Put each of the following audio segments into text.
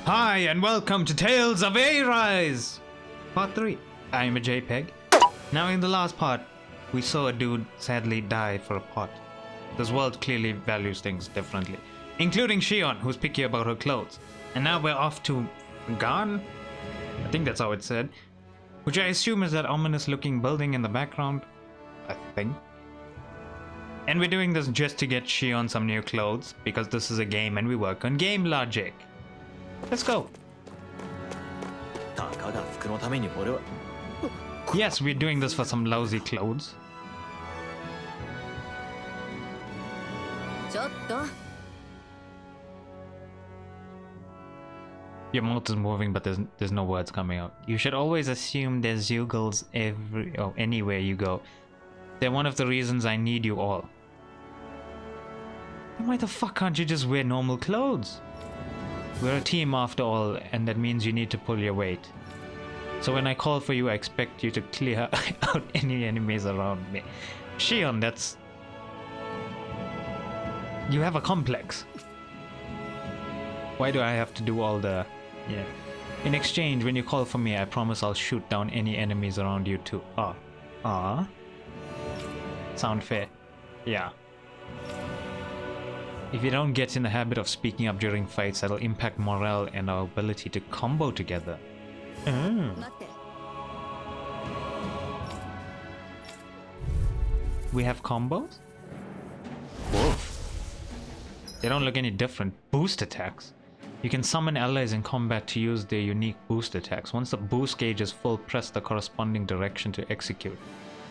Hi and welcome to Tales of Arise! Part 3. I'm a JPEG. Now in the last part, we saw a dude sadly die for a pot. This world clearly values things differently. Including Shionne, who's picky about her clothes. And now we're off to Fagan? I think that's how it's said. Which I assume is that ominous looking building in the background. I think. And we're doing this just to get Shionne some new clothes, because this is a game and we work on game logic. Let's go. Yes, we're doing this for some lousy clothes. Your mouth is moving, but there's no words coming out. You should always assume there's Zeugles anywhere you go. They're one of the reasons I need you all. Why the fuck can't you just wear normal clothes? We're a team after all, and that means you need to pull your weight. So when I call for you, I expect you to clear out any enemies around me. Shionne, that's... You have a complex. Why do I have to do all the... Yeah. In exchange, when you call for me, I promise I'll shoot down any enemies around you too. Sound fair? Yeah. If you don't get in the habit of speaking up during fights, that'll impact morale and our ability to combo together. We have combos? Woof. They don't look any different. Boost attacks. You can summon allies in combat to use their unique boost attacks. Once the boost gauge is full, press the corresponding direction to execute.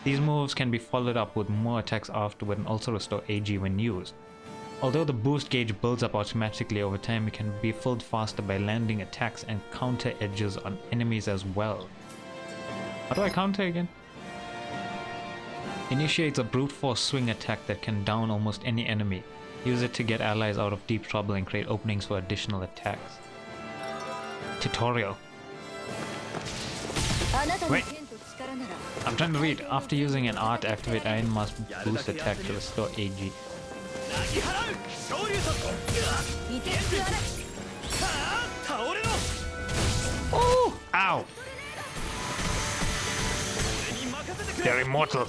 These moves can be followed up with more attacks afterward and also restore AG when used. Although the boost gauge builds up automatically over time, it can be filled faster by landing attacks and counter edges on enemies as well. How do I counter again? Initiates a brute force swing attack that can down almost any enemy. Use it to get allies out of deep trouble and create openings for additional attacks. Tutorial. Wait. I'm trying to read. After using an art, activate Iron Mask boost attack to restore AG. Oh! Ow! They're immortal.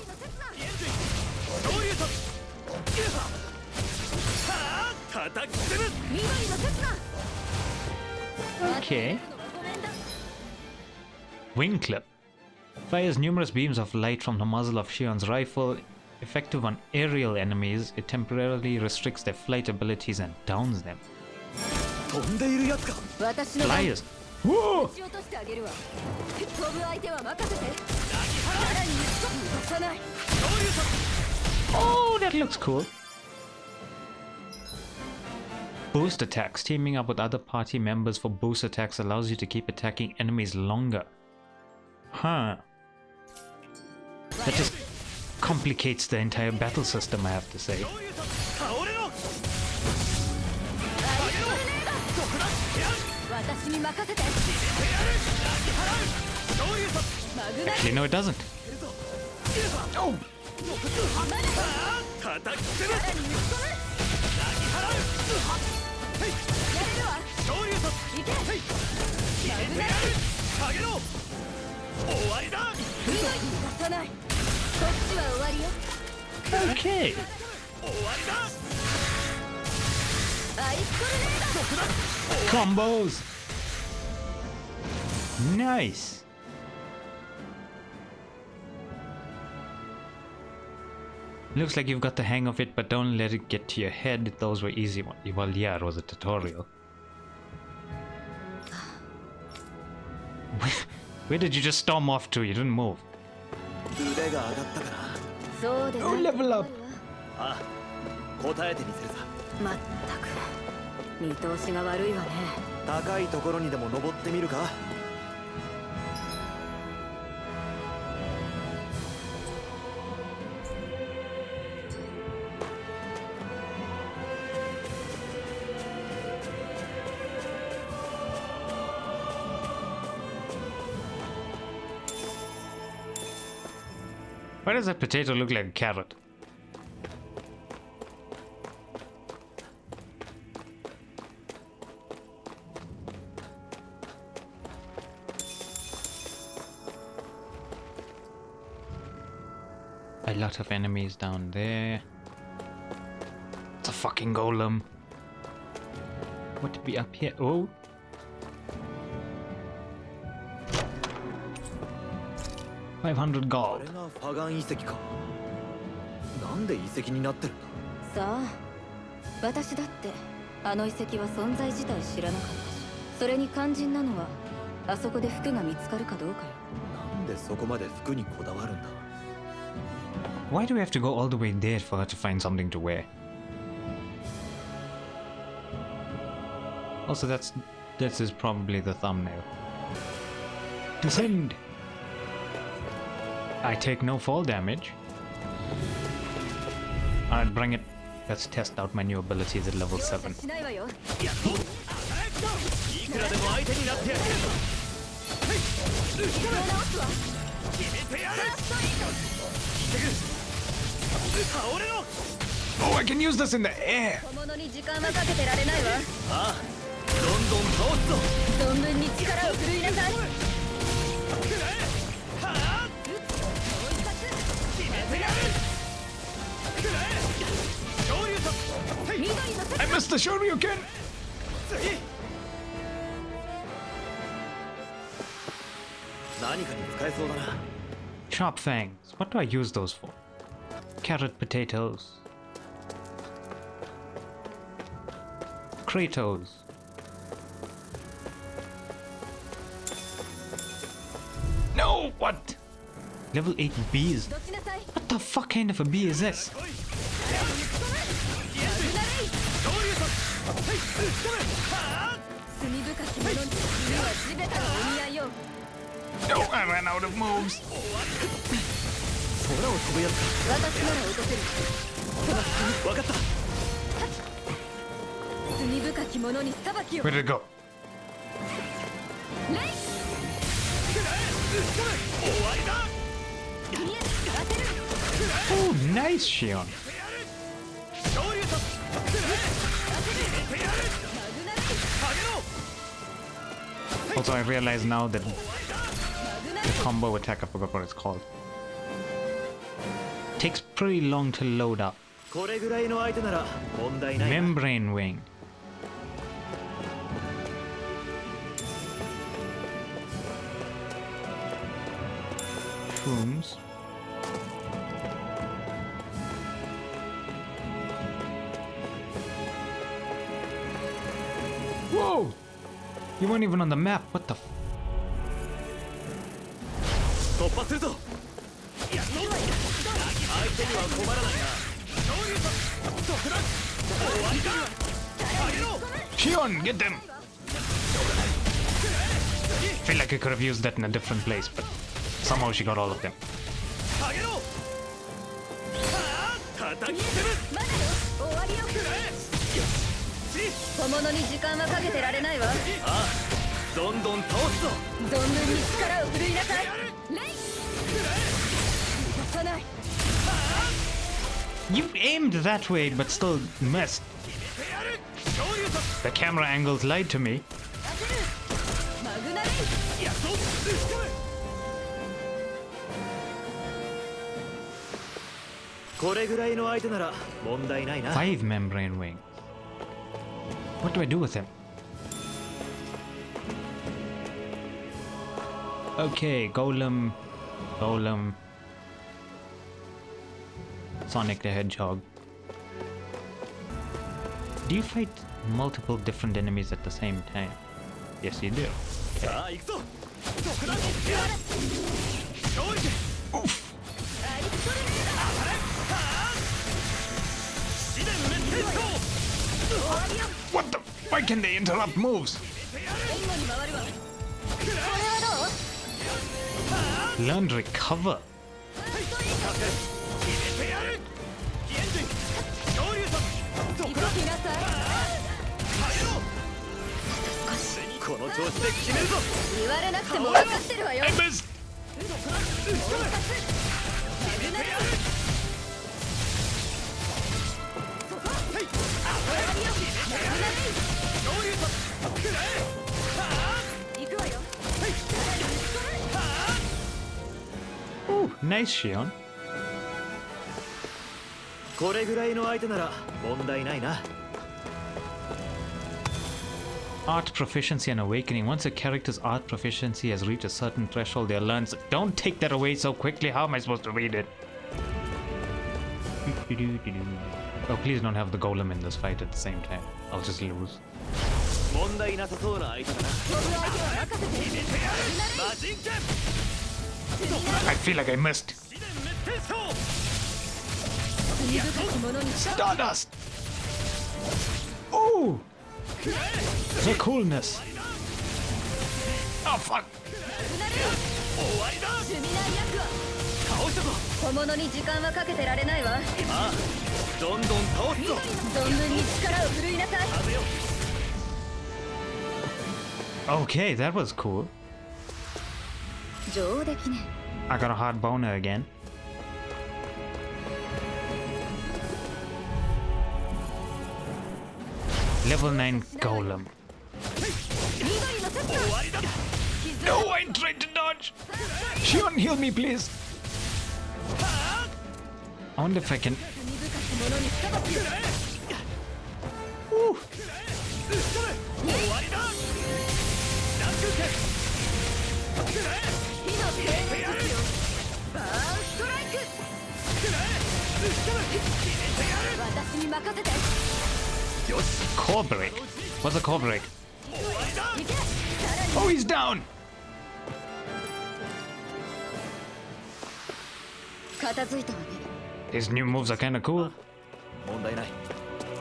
Okay. Wing clip. Fires numerous beams of light from the muzzle of Shionne's rifle. Effective on aerial enemies, it temporarily restricts their flight abilities and downs them. Flyers! Whoa! Oh, that looks cool. Boost attacks. Teaming up with other party members for boost attacks allows you to keep attacking enemies longer. Huh. That just complicates the entire battle system, I have to say. Actually, no, it doesn't. Oh! Okay. Combos. Nice. Looks like you've got the hang of it, but don't let it get to your head. Those were easy ones. Well, yeah, it was a tutorial. Where did you just storm off to? You didn't move. Oh, level up. Why does that potato look like a carrot? a lot of enemies down there. It's a fucking golem. What to be up here? Oh. $500 gold. ファガン遺跡か。なんで遺跡になってるんだ。さあ、私だってあの遺跡は存在自体知らなかったし、それに肝心なのはあそこで服が見つかるかどうかよ。なんでそこまで服にこだわるんだ。Why do we have to go all the way there for her to find something to wear? Also, this is probably the thumbnail. Descend. I take no fall damage. Alright, bring it. Let's test out my new abilities at level 7. Oh, I can use this in the air! I missed the Shoryuken! Sharp fangs. What do I use those for? Carrot potatoes. Kratos. No! What? Level 8 bees? What the fuck kind of a bee is this? No, I ran out of moves. Where did it go? Oh, nice, Shionne. Also, I realize now that the combo attack, I forgot what it's called, takes pretty long to load up. Membrane wing. Shrooms. Whoa! You weren't even on the map. What the f- Shionne, get them! I feel like I could have used that in a different place, but somehow she got all of them. You aimed that way, but still missed. The camera angles lied to me. Five membrane wings. What do I do with him? Okay, Golem, Sonic the Hedgehog. Do you fight multiple different enemies at the same time? Yes, you do. Okay. Oof. What the? Why can they interrupt moves? Learn to recover. I missed. Ooh, nice, Shionne. これぐらいの相手なら問題ないな。 Art proficiency and awakening. Once a character's art proficiency has reached a certain threshold, they learn. Don't take that away so quickly. How am I supposed to read it? Oh, please don't have the golem in this fight at the same time. I'll just lose. 問題なさそうな相手だな。 I feel like I missed. Stardust! Oh! The coolness. Oh fuck. 小物に時間はかけてられないわ。ああ、どんどん倒すぞ。存分に力を振るいなさい。 Okay, that was cool. 上出来ね。 I got a hard boner again. Level 9 golem. No, I tried to dodge. Shionne, heal me, please. I wonder if I can. Woo. Core break. What's a core break? Oh, he's down. 片付いたわね。 His new moves are kinda cool 問題ない。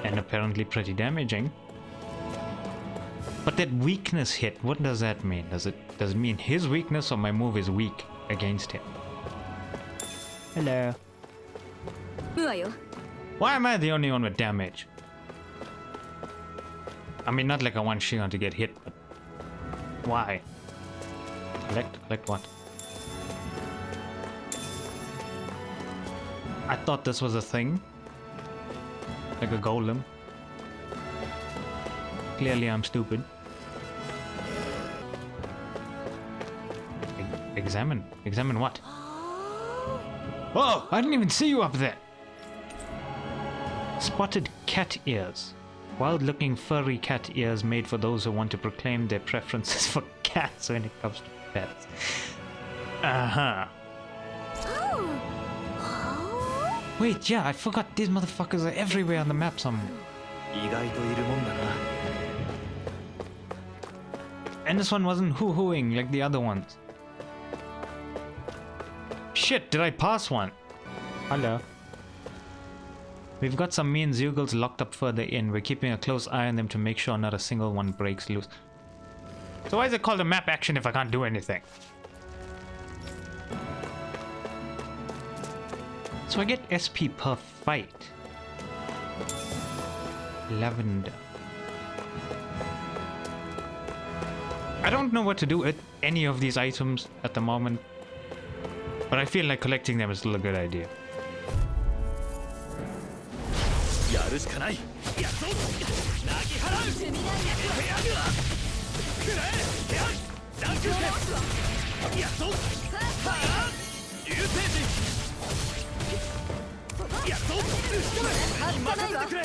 and apparently pretty damaging. But that weakness hit, what does that mean? Does it mean his weakness or my move is weak against him? Hello. うわよ。 Why am I the only one with damage? I mean, not like I want Shionne to get hit, but why? Collect what? I thought this was a thing. Like a golem. Clearly I'm stupid. Examine. Examine what? Oh, I didn't even see you up there. Spotted cat ears. Wild-looking furry cat ears made for those who want to proclaim their preferences for cats when it comes to pets. Uh-huh. Wait, yeah, I forgot these motherfuckers are everywhere on the map somewhere. 意外といるもんだな。 And this one wasn't hoo-hooing like the other ones. Shit, did I pass one? Hello. We've got some mean Zeugles locked up further in. We're keeping a close eye on them to make sure not a single one breaks loose. So why is it called a map action if I can't do anything? So I get SP per fight. Lavender. I don't know what to do with any of these items at the moment, but I feel like collecting them is still a good idea. やるしかない。やっと。泣き払う。ペアグラ。くらえ。ペア。ダンク。やっと。はあ。流星人。やっと。任せてくれ。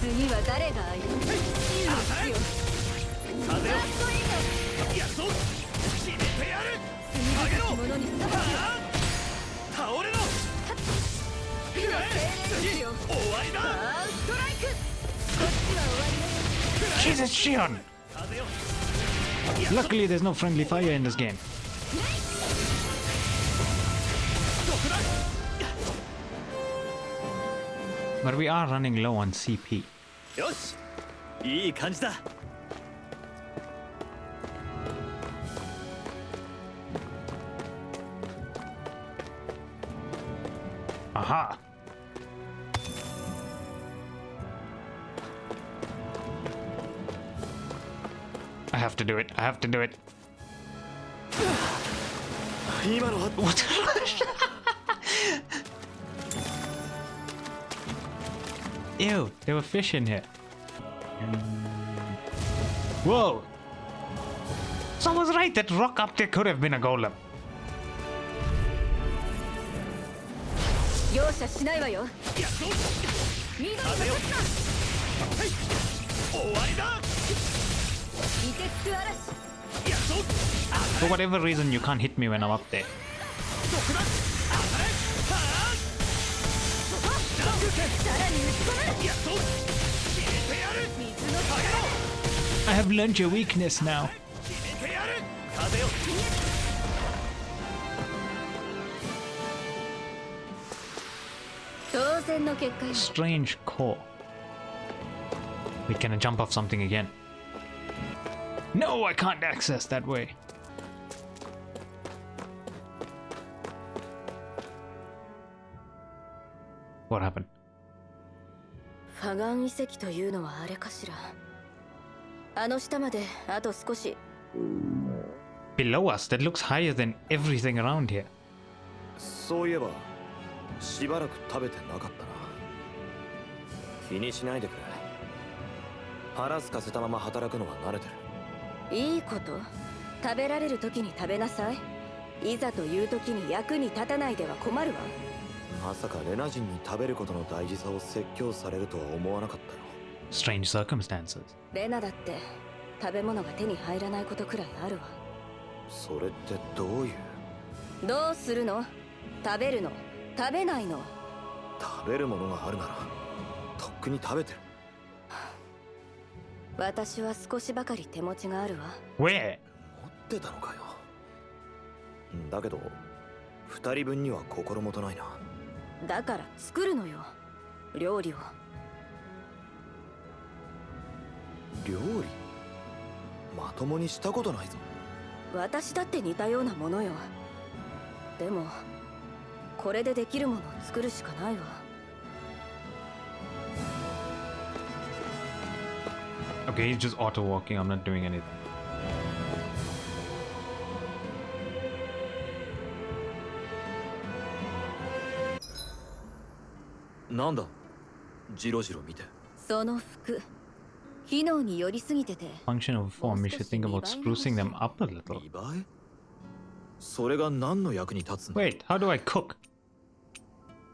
次は誰が相手？風よ。やっと。決めてやる。上げろ。倒れろ。 Jesus, Shionne! Luckily, there's no friendly fire in this game. But we are running low on CP. よし、いい感じだ。 Aha! I have to do it. I have to do it. 今のは What? Ew, there were fish in here. Whoa! Someone's right, that rock up there could have been a golem. 容赦しないわよ。やっと緑の風よ勝つな。はい終わりだ凍てつく嵐。やっと For whatever reason, you can't hit me when I'm up there. 特段当たれはあダンク剣さらに打ち込む。やっと決めてやる水の風よ I have learned your weakness now. 決めてやる風よ当然の結果よ。 Strange core. Wait, can I jump off something again? No, I can't access that way. What happened? ファガン遺跡というのはあれかしら。あの下まであと少し。 Below us? That looks higher than everything around here. そういえばしばらく食べてなかったな。気にしないでくれ。腹すかせたまま働くのは慣れてる。いいこと。食べられる時に食べなさい。いざという時に役に立たないでは困るわ。まさかレナ人に食べることの大事さを説教されるとは思わなかったよ。 Strange circumstances. レナだって食べ物が手に入らないことくらいあるわ。それってどういう。どうするの？食べるの？食べないの？食べるものがあるならとっくに食べてる。私は少しばかり手持ちがあるわ。 Where? 持ってたのかよ。だけど二人分には心もとないな。だから作るのよ、料理を。料理まともにしたことないぞ。私だって似たようなものよ。でもこれでできるものを作るしかないわ。Okay, he's just auto walking. I'm not doing anything. なんだジロジロ見て。その服、機能に寄りすぎてて。 Function of form. You should think about sprucing them up a little. 見栄え。それが何の役に立つんだ。 Wait, how do I cook?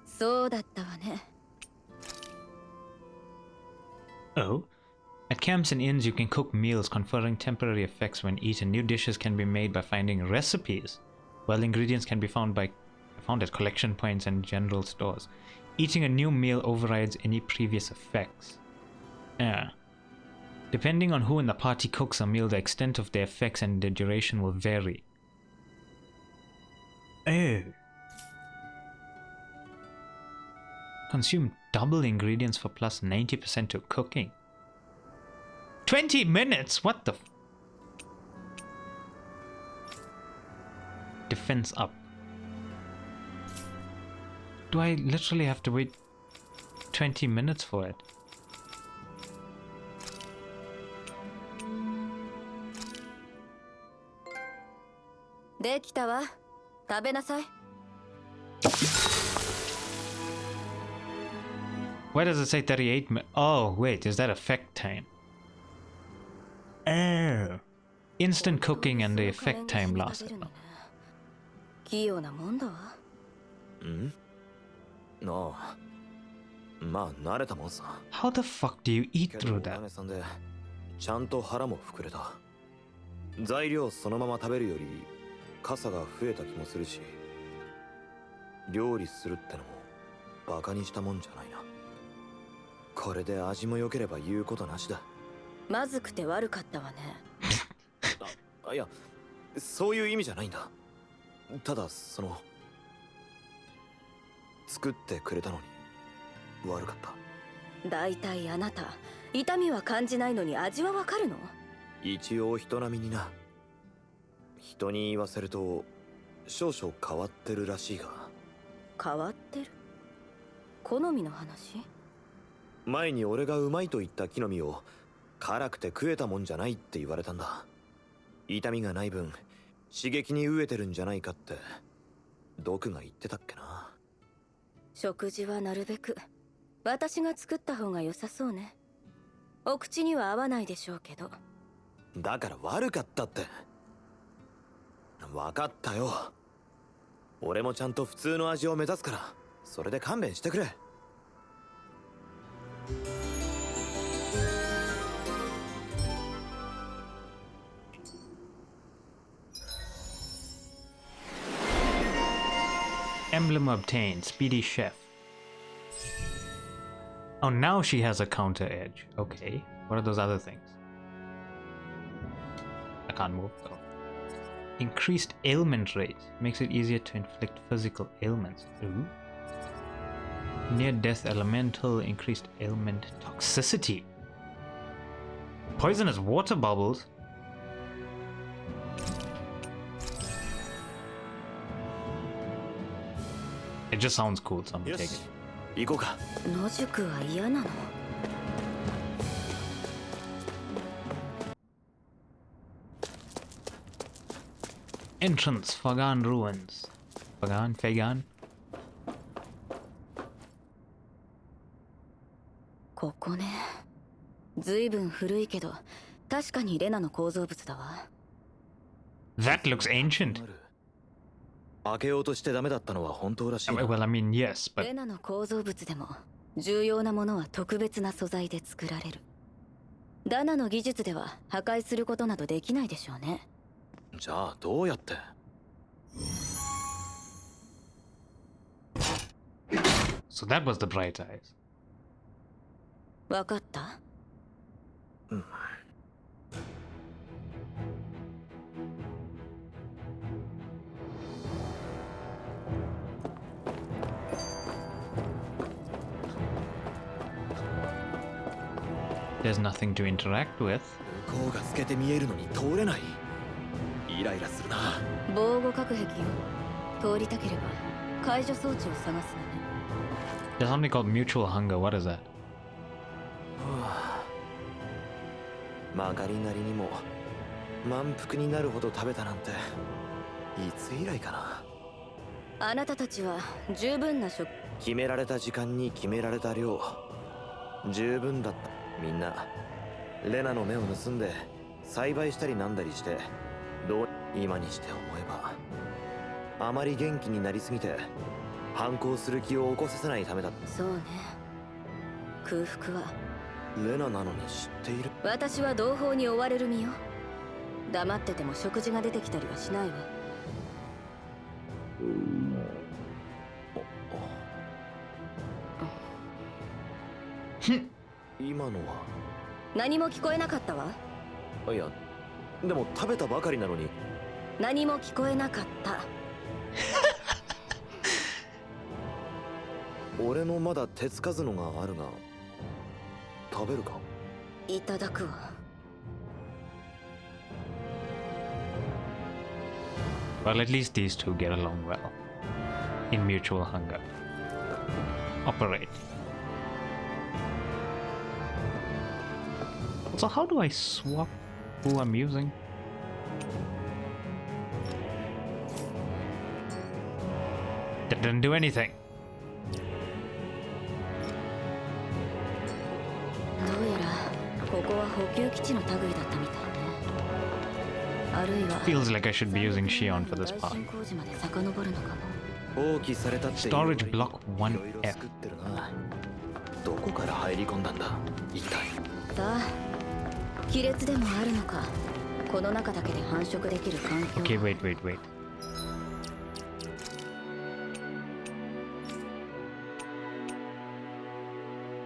そうだったわね。 Oh? At camps and inns, you can cook meals, conferring temporary effects when eaten. New dishes can be made by finding recipes, while ingredients can be found at collection points and general stores. Eating a new meal overrides any previous effects. Depending on who in the party cooks a meal, the extent of their effects and the duration will vary. Oh. Consume double ingredients for plus 90% to cooking. 20 minutes? What the Defense up. Do I literally have to wait 20 minutes for it?できたわ。食べなさい。 Why does it say 38 minutes? Oh, wait, is that effect time? Oh. Instant cooking and the effect time lasted long. 器用なもんだわ。ん？なあ。まあ慣れたもんさ。 How the fuck do you eat けど through お that? かげさんでちゃんと腹も膨れた。材料そのまま食べるより傘が増えた気もするし、料理するってのもバカにしたもんじゃないな。これで味も良ければ言うことなしだ。まずくて悪かったわね。いや、そういう意味じゃないんだ。ただ作ってくれたのに悪かった。だいたいあなた、痛みは感じないのに味はわかるの？一応人並みにな。人に言わせると少々変わってるらしいが。変わってる？好みの話？前に俺がうまいと言った木の実を辛くて食えたもんじゃないって言われたんだ。痛みがない分刺激に飢えてるんじゃないかって毒が言ってたっけな。食事はなるべく私が作った方が良さそうね。お口には合わないでしょうけど。だから悪かったって。分かったよ。俺もちゃんと普通の味を目指すからそれで勘弁してくれ。Emblem obtained. Speedy Chef. Oh, now she has a counter edge. Okay. What are those other things? I can't move. Oh. Increased ailment rate. Makes it easier to inflict physical ailments. Ooh. Near-death elemental. Increased ailment toxicity. Poisonous water bubbles. It just sounds cool, so I'm gonna take it. 行こうか。野宿は嫌なの？ Entrance, Fagan Ruins. Fagan? ここね。ずいぶん古いけど、確かにレナの構造物だわ。That looks ancient. 開けようとしてダメだったのは本当らしい。Well, I mean, yes, but レナの構造物でも重要なものは特別な素材で作られる。ダナの技術では破壊することなどできないでしょうね。じゃあどうやって？ So that was the bright eyes. わかった？There's nothing to interact with. 向こうが透けて見えるのに通れない。イライラするな。防護隔壁を通りたければ解除装置を探すのね。There's something called mutual hunger. What is that? 曲がりなりにも満腹になるほど食べたなんていつ以来かな。あなたたちは十分な食。決められた時間に決められた量、十分だった。みんなレナの目を盗んで栽培したりなんだりして、どう今にして思えばあまり元気になりすぎて反抗する気を起こさせないためだ。そうね。空腹はレナなのに知っている。私は同胞に追われる身よ。黙ってても食事が出てきたりはしないわ。今のは何も聞こえなかったわ。いや、でも食べたばかりなのに。何も聞こえなかった。俺のまだ手つかずのがあるが食べるか？いただくわ。Well, at least these two get along well. In mutual hunger. Operate. So how do I swap who I'm using? That didn't do anything. どうやらここは補給基地の類だったみたいね。あるいは Feels like I should be using Shionne for this part. 工事まで遡るのかも。放棄されたって Storage block 1F. 作ってるな。どこから入り込んだんだ一体。さあ、亀裂でもあるのか。この中だけで繁殖できる環境。Okay, wait.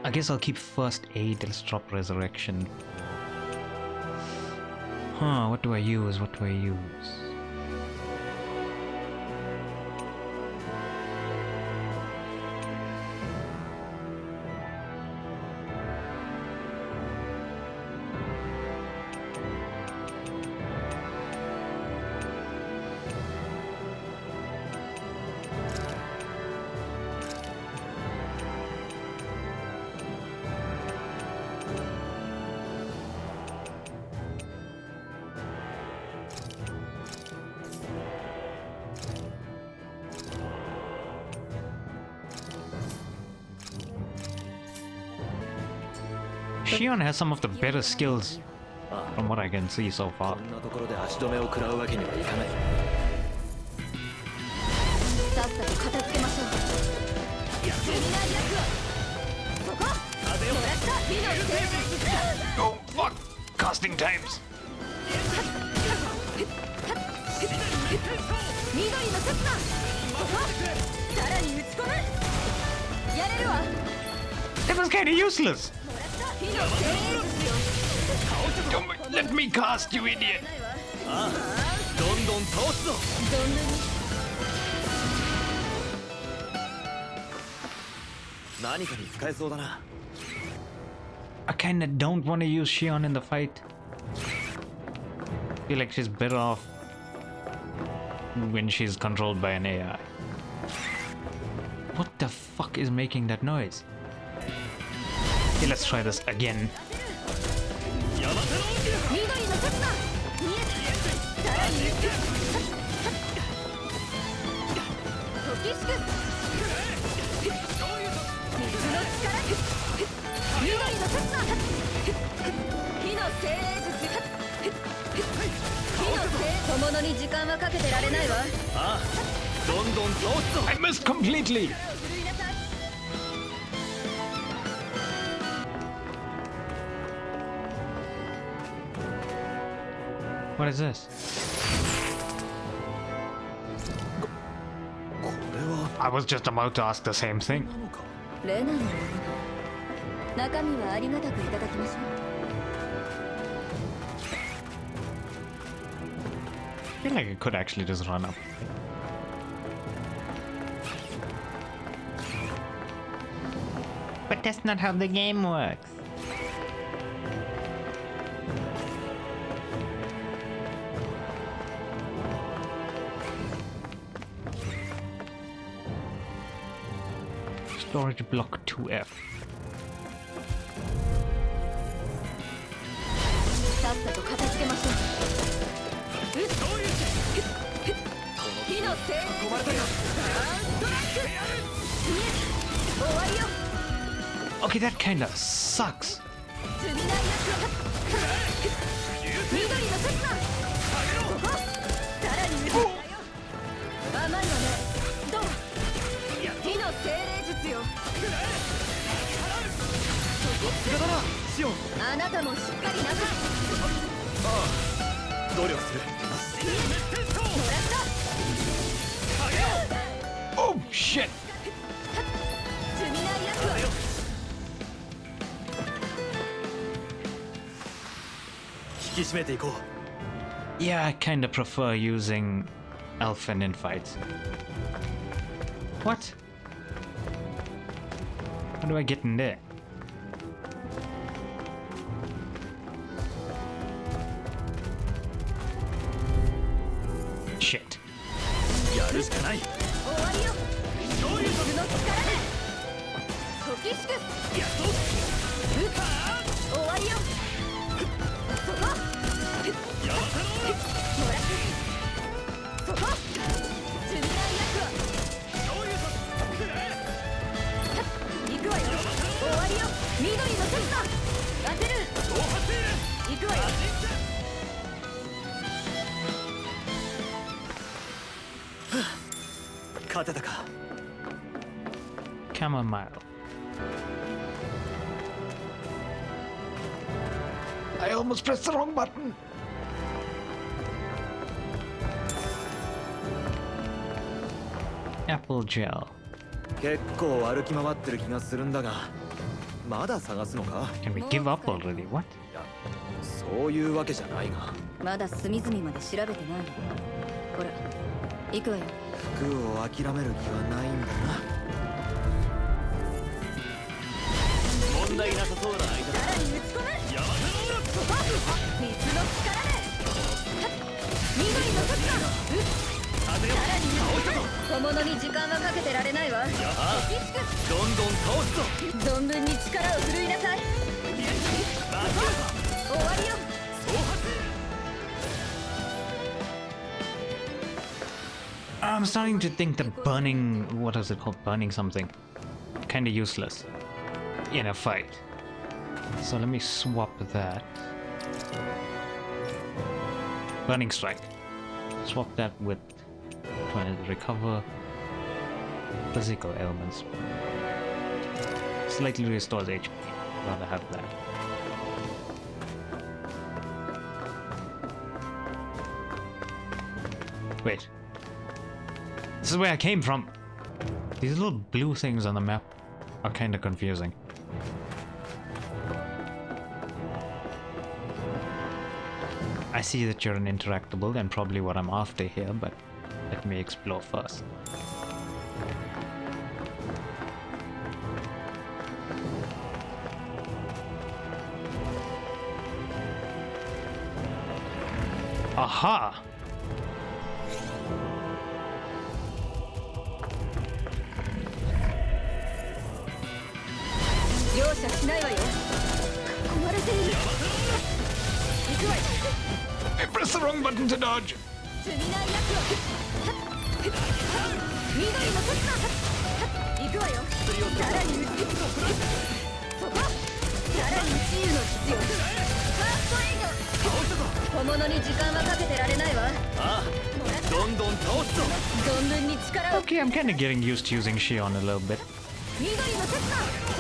I guess I'll keep first aid. Let's drop resurrection. Huh, what do I use? Shionne has some of the better skills from what I can see so far. こんなところで足止めを食らうわけにはいかない。さっさと片付けましょう。Oh fuck! Casting times. 緑の刹那ここさらに打ち込むやれるわ It was kind of useless. もらった火の精鋭術よ Don't let me cast, you idiot. ああどんどん倒すぞ存分に何かに使えそうだな。 I kinda don't want to use Shionne in the fight. Feel like she's better off when she's controlled by an AI. What the fuck is making that noise? Okay, let's try this again. 山手の緑の刹那見えさらに打つ時しく水の力緑の刹那火の精霊術火の精小物に時間はかけてられないわああどんどん倒すぞ I missed completely! 振るいなさい What is this? これは I was just about to ask the same thing. なのか。レナのもの中身はありがたくいただきましょう I feel like I could actually just run up. But that's not how the game works. Storage block 2F. さっさと片付けましょう火の精霊術よストライク終わりよ Okay, that kinda sucks. 罪ないやつ緑の刹那ここさらに打つんだよ甘いわねどう火の精霊術よだなシオンあなたもしっかりなさい努力するもらった Oh shit! 罪ないやつは 引き締めていこう Yeah, I kinda prefer using Elfen in fights. What? How do I get in there? Shit. やるしかない終わりよ水の力で時しくやっと終わりよそこ山手のもらってそこ罪ないやつは行くわよ終わりよ緑の刹那当てる行くわよ勝てたか Chamomile. I almost pressed the wrong button. Apple gel. 結構歩き回ってる気がするんだが、まだ探すのか？ Can we give up already? What? いや、そういうわけじゃないが。まだ隅々まで調べてないのほら行くわよ服を諦める気はないんだな。問題なさそうな相手ださらに打ち込む山手のそこ水の力で緑の刹那風よさらに倒したぞ小物に時間はかけてられないわああ時しくどんどん倒すぞ存分に力を振るいなさいバッ終わりよ総発 I'm starting to think that burning, what is it called? Burning something. Kinda useless in a fight. So let me swap that. Burning Strike. Swap that with trying to recover physical ailments. slightly restores HP. Rather have that. Wait. This is where I came from. These little blue things on the map are kind of confusing. I see that you're an interactable and probably what I'm after here, but let me explore first. Aha! 容赦しないわよ。囲まれている。行くわよ。 I pressed the wrong button to dodge! 積みないやつは緑の刹那行くわよ。さらに内そこさらに自由の必要。ファーストエイド小物に時間はかけてられないわ。ああどんどん倒すぞ。存分に力を。 Okay, I'm kind of getting used to using Shionne a little bit. 緑の刹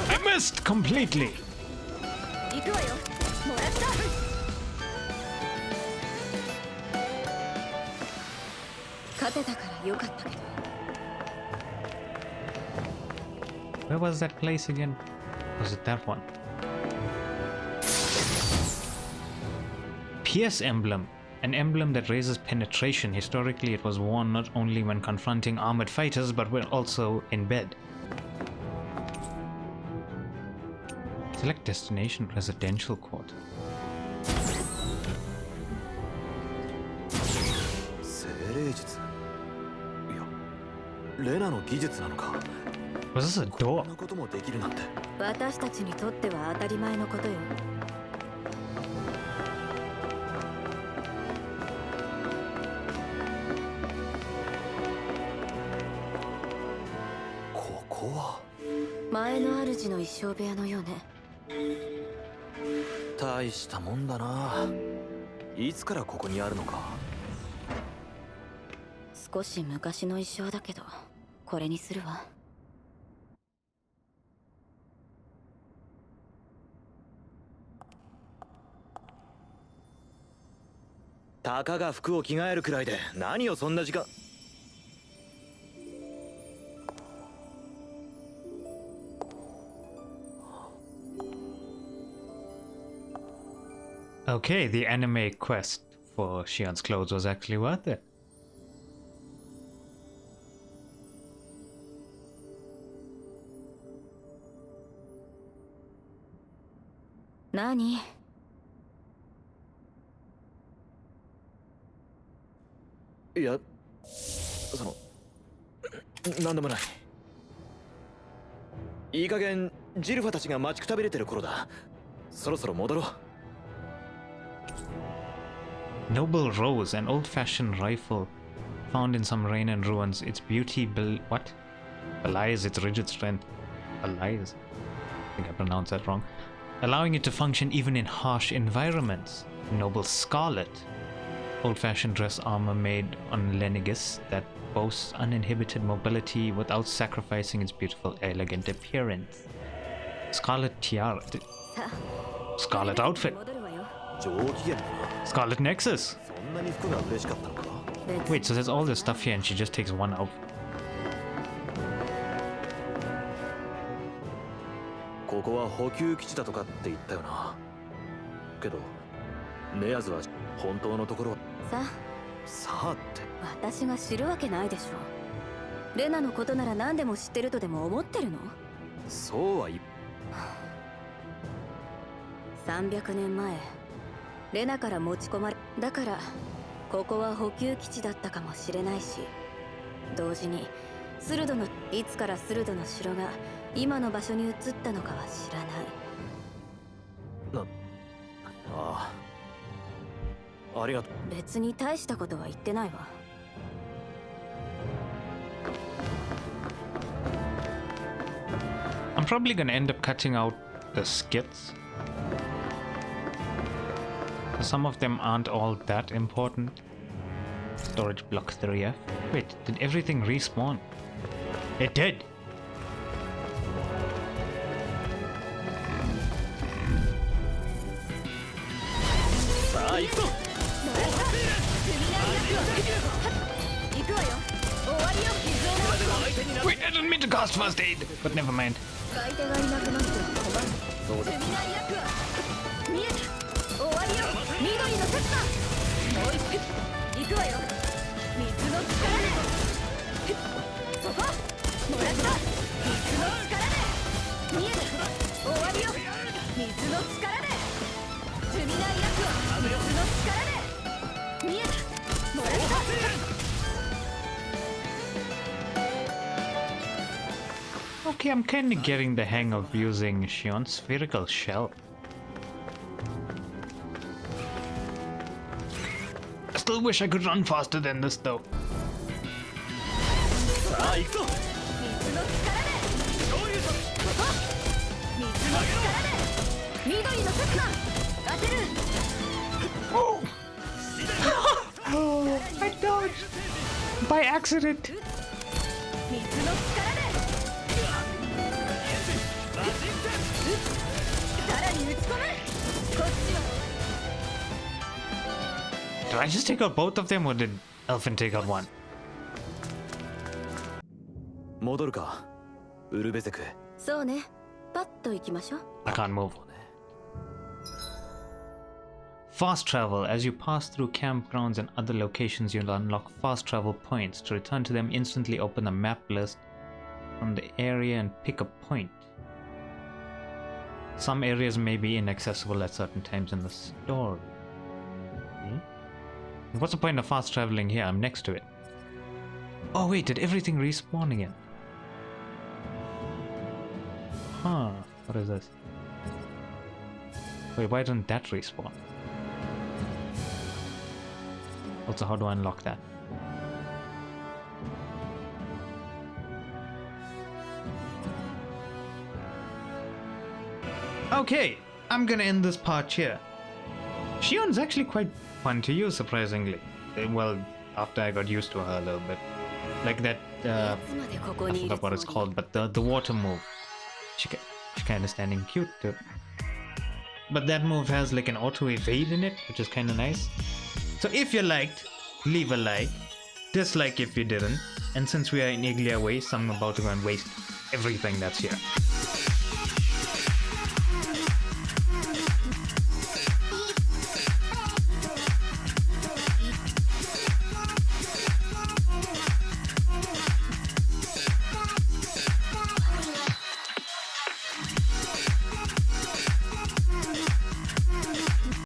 那 I missed completely! 行くわよ。もらった。 勝てたからよかったけど。 Where was that place again? Was it that one? Pierce emblem. An emblem that raises penetration. Historically, it was worn not only when confronting armored fighters, but when also in bed. Select destination residential quarter. 精霊術。いや、レナの技術なのか。 Was this a こ door? んなこともできるなんて。私たちにとっては当たり前のことよ。ここは前の主の一生部屋のようね。大したもんだな。いつからここにあるのか。少し昔の一生だけど、これにするわ。たかが服を着替えるくらいで何をそんな時間。 Okay, the anime quest for Shionne's clothes was actually worth it. Nani? いや、その、なんでもない。いい加減ジルファたちが待ちくたびれてる頃だ。そろそろ戻ろう。 Noble Rose, an old-fashioned rifle found in some Rainan ruins. Its beauty belies its rigid strength. Belies? I think I pronounced that wrong. Allowing it to function even in harsh environments. Noble Scarlet. Old-fashioned dress armor made on Lenigis that boasts uninhibited mobility without sacrificing its beautiful, elegant appearance. Scarlet Tiara. Scarlet Outfit. 戻るわよ。 上機嫌だな。 Scarlet Nexus. そんなに服が嬉しかったのか。 Wait, so there's all this stuff here and she just takes one outfit. ここは補給基地だとかって言ったよな。けど、ネアズは本当のところは。ささあって。私が知るわけないでしょ。レナのことなら何でも知ってるとでも思ってるの？そうは言。 300年前、レナから持ち込まれ、だからここは補給基地だったかもしれないし、同時にスルドのいつからスルドの城が今の場所に移ったのかは知らない。ああ、ありがとう。別に大したことは言ってないわ。 I'm probably gonna end up cutting out the skits. Some of them aren't all that important. Storage block 3F. Wait, did everything respawn? It did! あ行くぞ行くわよ終わりよ水を流すわ Wait, I didn't mean to cast first aid, but never mind. 使い手がいなくなって困るそうですセミナー役は見えた終わりよ緑の刹那もう一匹行くわよ水の力でそこもらった水の力で見えた終わりよ水の力でセミナー役は水の力で見えたもらった Okay, I'm kinda getting the hang of using Shionne's spherical shell. I still wish I could run faster than this though. さあ行くぞ水の力で昇竜とここ水の力で緑の刹那当てる Oh, I dodged by accident. 水の力でさらに打ち込むこっちは Did I just take out both of them or did Elfin take out one? 戻るかウルベゼクへ。そうねパッと行きましょう I can't move. Fast travel. As you pass through campgrounds and other locations, you'll unlock fast travel points. To return to them, instantly open the map list from the area and pick a point. Some areas may be inaccessible at certain times in the story. What's the point of fast traveling here? I'm next to it. Oh wait, did everything respawn again? Huh, what is this? Wait, why didn't that respawn? Also, how do I unlock that? Okay, I'm gonna end this part here. Shionne's actually quite fun to use, surprisingly. Well, after I got used to her a little bit. Like that, I forgot what it's called, but the water move. She's kinda standing cute too. But that move has like an auto evade in it, which is kinda nice. So if you liked, leave a like. Dislike if you didn't. And since we are in Iglia Wastes, I'm about to go and waste everything that's here.